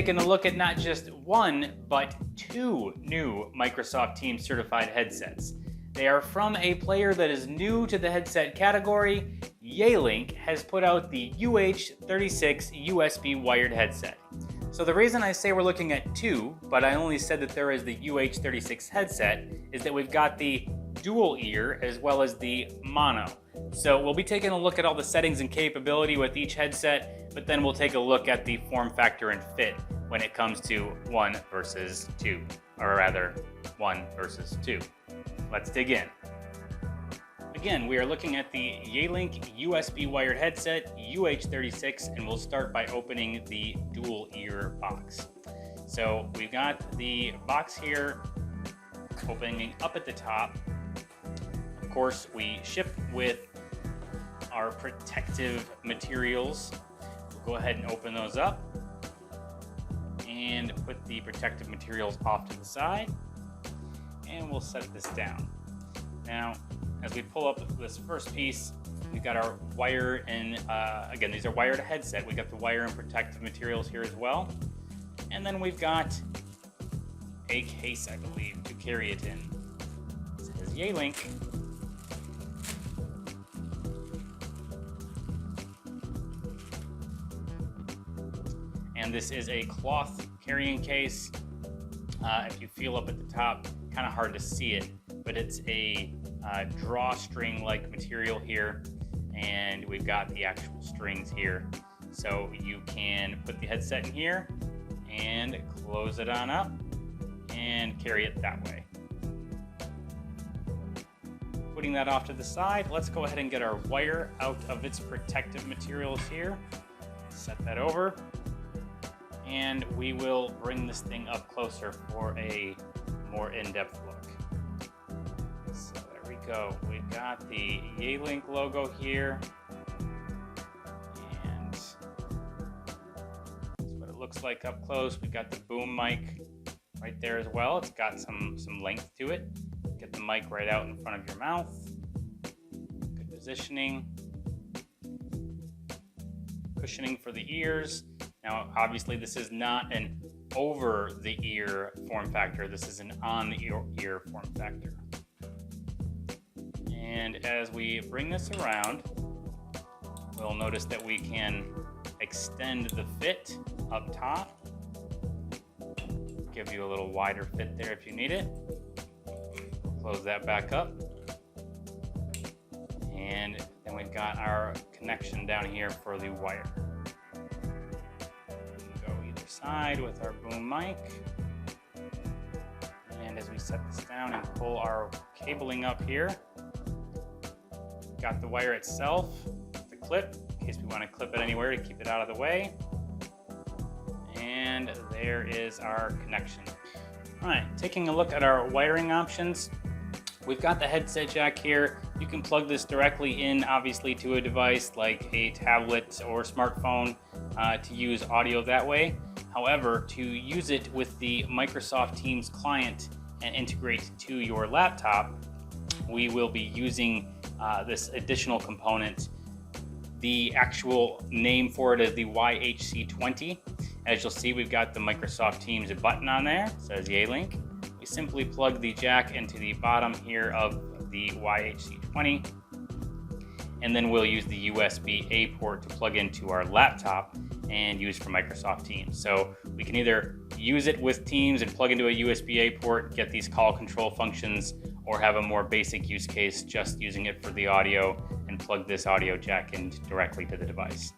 taking a look at not just one, but two new Microsoft Teams certified headsets. They are from a player that is new to the headset category. Yealink has put out the UH36 USB wired headset. So the reason I say we're looking at two, but I only said that there is the UH36 headset, is that we've got the dual ear as well as the mono. So we'll be taking a look at all the settings and capability with each headset, but then we'll take a look at the form factor and fit when it comes to one versus two, or rather one versus two. Let's dig in. Again, we are looking at the Yealink USB wired headset UH36, and we'll start by opening the dual ear box. So we've got the box here opening up at the top. Of course, we ship with our protective materials. We'll go ahead and open those up and put the protective materials off to the side, and we'll set this down. Now, as we pull up this first piece, we've got our wire and again, these are wired headset. We got the wire and protective materials here as well. And then we've got a case, I believe, to carry it in. It says Yealink. And this is a cloth carrying case. If you feel up at the top, kind of hard to see it, but it's a drawstring-like material here, and we've got the actual strings here. So you can put the headset in here and close it on up and carry it that way. Putting that off to the side, let's go ahead and get our wire out of its protective materials here. Set that over, and we will bring this thing up closer for a more in-depth look. So there we go. We've got the Yealink logo here, and that's what it looks like up close. We've got the boom mic right there as well. It's got some length to it. Get the mic right out in front of your mouth. Good positioning. Cushioning for the ears. Now, obviously, this is not an over-the-ear form factor. This is an on-the-ear form factor. And as we bring this around, we'll notice that we can extend the fit up top. Give you a little wider fit there if you need it. Close that back up. And then we've got our connection down here for the wire. Side with our boom mic, and as we set this down and pull our cabling up here, got the wire itself, the clip, in case we want to clip it anywhere to keep it out of the way, and there is our connection. All right, taking a look at our wiring options, we've got the headset jack here. You can plug this directly in, obviously, to a device like a tablet or smartphone to use audio that way. However, to use it with the Microsoft Teams client and integrate to your laptop, we will be using this additional component. The actual name for it is the YHC20. As you'll see, we've got the Microsoft Teams button on there. It says Yealink. We simply plug the jack into the bottom here of the YHC20, and then we'll use the USB-A port to plug into our laptop and use for Microsoft Teams. So we can either use it with Teams and plug into a USB-A port, get these call control functions, or have a more basic use case just using it for the audio and plug this audio jack in directly to the device.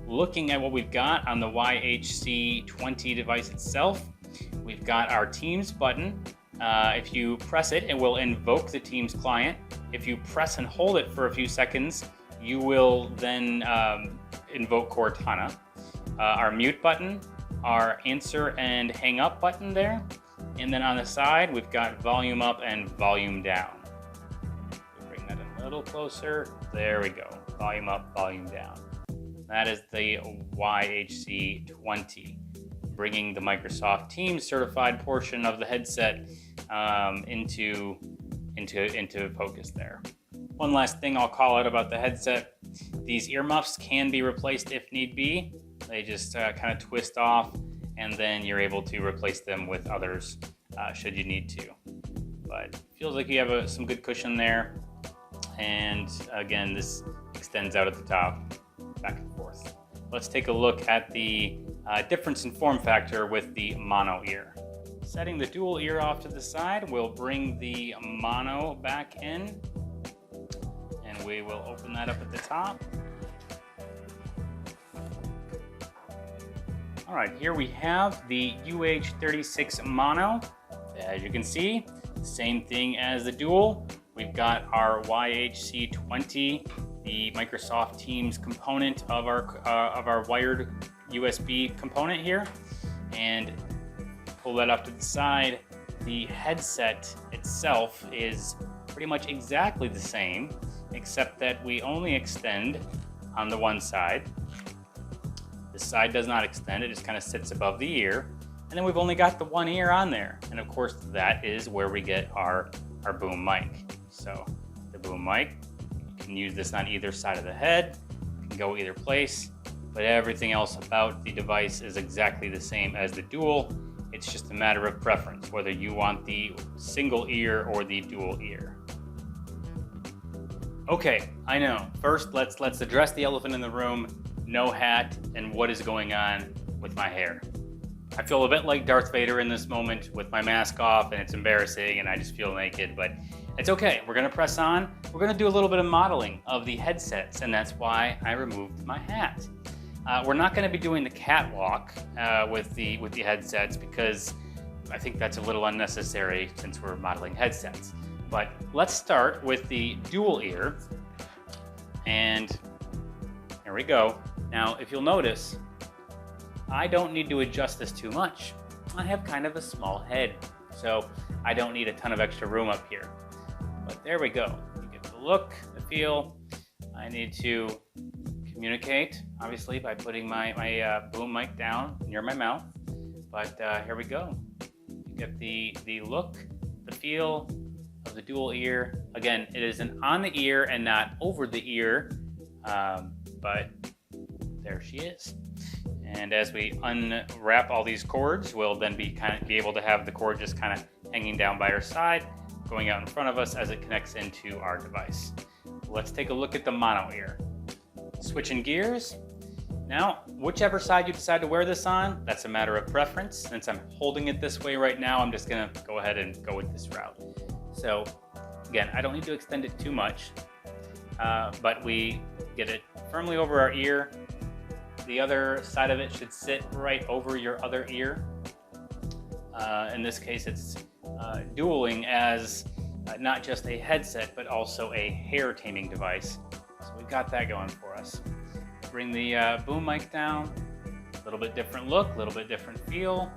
Looking at what we've got on the YHC20 device itself, we've got our Teams button. If you press it, it will invoke the Teams client. If you press and hold it for a few seconds, you will then invoke Cortana. Our mute button, our answer and hang up button there. And then on the side, we've got volume up and volume down. We'll bring that in a little closer. There we go. Volume up, volume down. That is the YHC20, bringing the Microsoft Teams certified portion of the headset into focus there. One last thing I'll call out about the headset. These earmuffs can be replaced if need be. They just kind of twist off and then you're able to replace them with others should you need to. But feels like you have some good cushion there. And again, this extends out at the top, back and forth. Let's take a look at the difference in form factor with the mono ear. Setting the dual ear off to the side, we'll bring the mono back in, and we will open that up at the top. All right, here we have the UH36 mono. As you can see, same thing as the dual. We've got our YHC20, the Microsoft Teams component of our wired USB component here, and pull that off to the side. The headset itself is pretty much exactly the same, except that we only extend on the one side. This side does not extend, it just kind of sits above the ear. And then we've only got the one ear on there. And of course, that is where we get our boom mic. So the boom mic, you can use this on either side of the head, it can go either place, but everything else about the device is exactly the same as the dual. It's just a matter of preference, whether you want the single ear or the dual ear. Okay, I know. First, let's address the elephant in the room. No hat, and what is going on with my hair. I feel a bit like Darth Vader in this moment with my mask off, and it's embarrassing, and I just feel naked, but it's okay. We're gonna press on. We're gonna do a little bit of modeling of the headsets, and that's why I removed my hat. We're not gonna be doing the catwalk with the headsets, because I think that's a little unnecessary since we're modeling headsets. But let's start with the dual ear, and here we go. Now, if you'll notice, I don't need to adjust this too much. I have kind of a small head, so I don't need a ton of extra room up here. But there we go. You get the look, the feel. I need to communicate, obviously, by putting my boom mic down near my mouth. But here we go. You get the look, the feel of the dual ear. Again, it is an on the ear and not over the ear, but there she is. And as we unwrap all these cords, we'll then be able to have the cord just kind of hanging down by our side, going out in front of us as it connects into our device. Let's take a look at the mono ear. Switching gears. Now, whichever side you decide to wear this on, that's a matter of preference. Since I'm holding it this way right now, I'm just gonna go ahead and go with this route. So again, I don't need to extend it too much, but we get it firmly over our ear. The other side of it should sit right over your other ear. In this case, it's dueling as not just a headset, but also a hair taming device. So we've got that going for us. Bring the boom mic down, a little bit different look, a little bit different feel.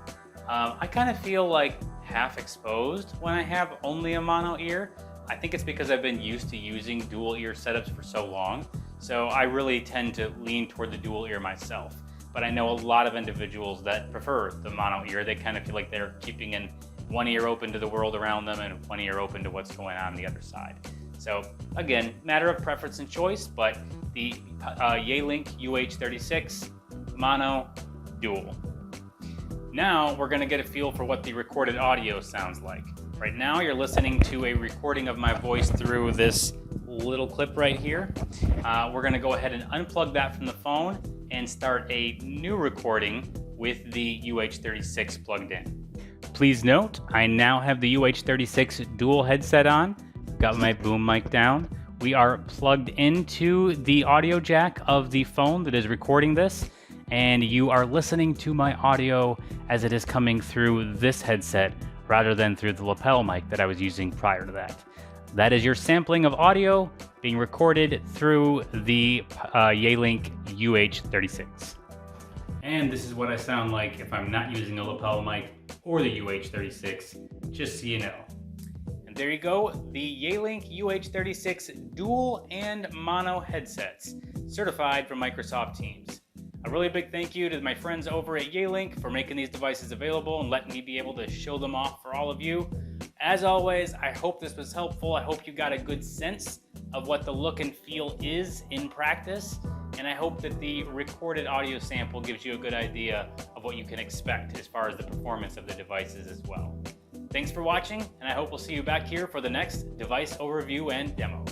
I kind of feel like half exposed when I have only a mono ear. I think it's because I've been used to using dual ear setups for so long. So I really tend to lean toward the dual ear myself. But I know a lot of individuals that prefer the mono ear. They kind of feel like they're keeping in one ear open to the world around them and one ear open to what's going on the other side. So again, matter of preference and choice, but the Yealink UH36 mono dual. Now we're gonna get a feel for what the recorded audio sounds like. Right now you're listening to a recording of my voice through this little clip right here. We're gonna go ahead and unplug that from the phone and start a new recording with the UH36 plugged in. Please note, I now have the UH36 dual headset on, got my boom mic down. We are plugged into the audio jack of the phone that is recording this, and you are listening to my audio as it is coming through this headset rather than through the lapel mic that I was using prior to that. That is your sampling of audio being recorded through the Yealink UH36. And this is what I sound like if I'm not using a lapel mic or the UH36, just so you know. And there you go, the Yealink UH36 dual and mono headsets, certified from Microsoft Teams. A really big thank you to my friends over at Yealink for making these devices available and letting me be able to show them off for all of you. As always, I hope this was helpful. I hope you got a good sense of what the look and feel is in practice. and I hope that the recorded audio sample gives you a good idea of what you can expect as far as the performance of the devices as well. Thanks for watching, and I hope we'll see you back here for the next device overview and demo.